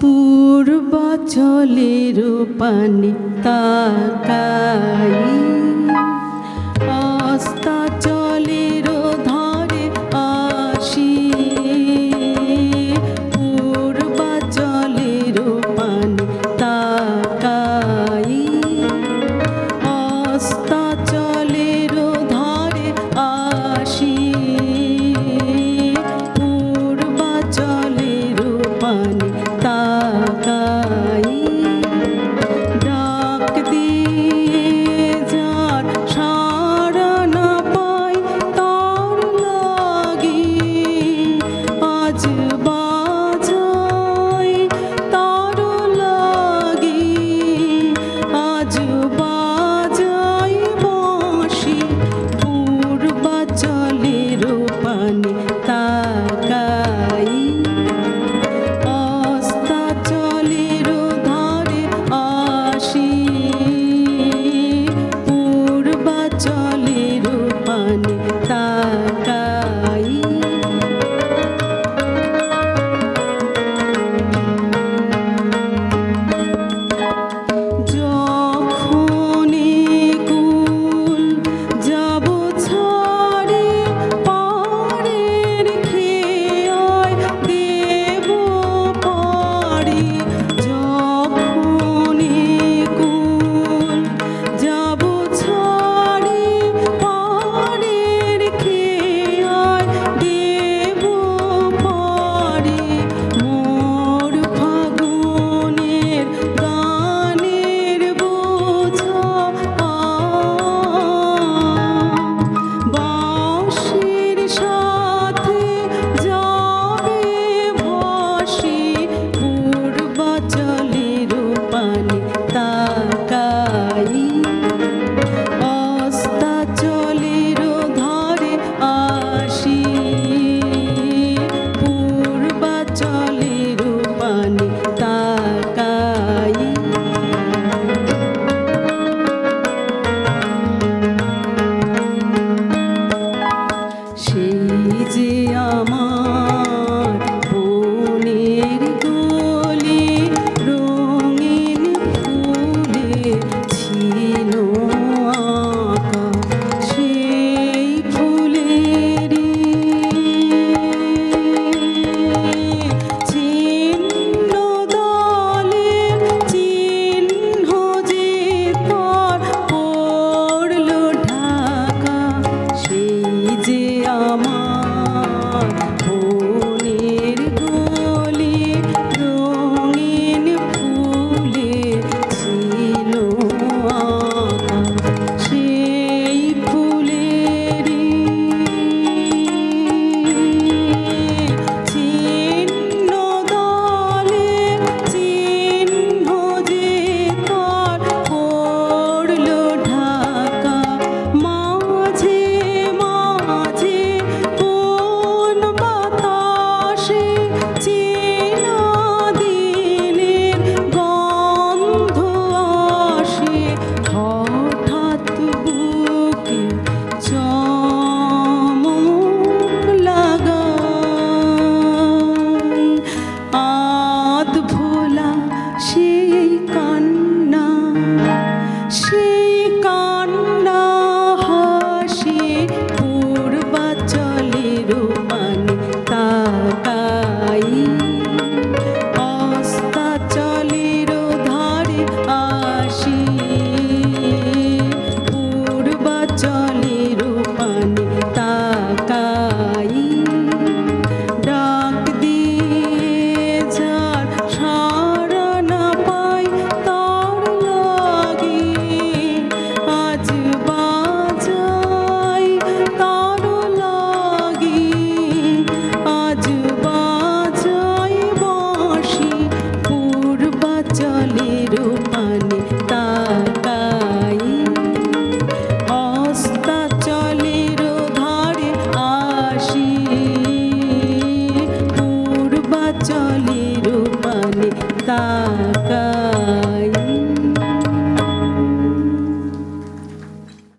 পূর্বাচলের পানে তাকাই, অস্তাচলের ধারে আসি। পূর্বাচলের পানে তাকাই, অস্তাচলের ধারে আসি। পূর্বাচলের পানে তাকাই, ডাক দিয়ে যার সাড়া না পাই, তার লাগি আজ বাজাই, তার লাগি আজ বাজাই বাঁশি। পূর্বাচলের পানে তাকাই, অস্তাচলের ধারে আসি। পূর্বাচলের পানে তাকাই। যখনই কুল যাব ছাড়ে, পাড়ের খেয়ায় দেব পাড়ি। যখনই কুল যাব ছাড়ে, পাড়ের খেয়ায় দেব পাড়ি। মোর ফাগুনের গানের বোঝা বাঁশির সাথে যাবে ভাসি। পূর্বাচলের পানে তাকাই, অস্তাচলের ধারে আসি। পূর্বাচলের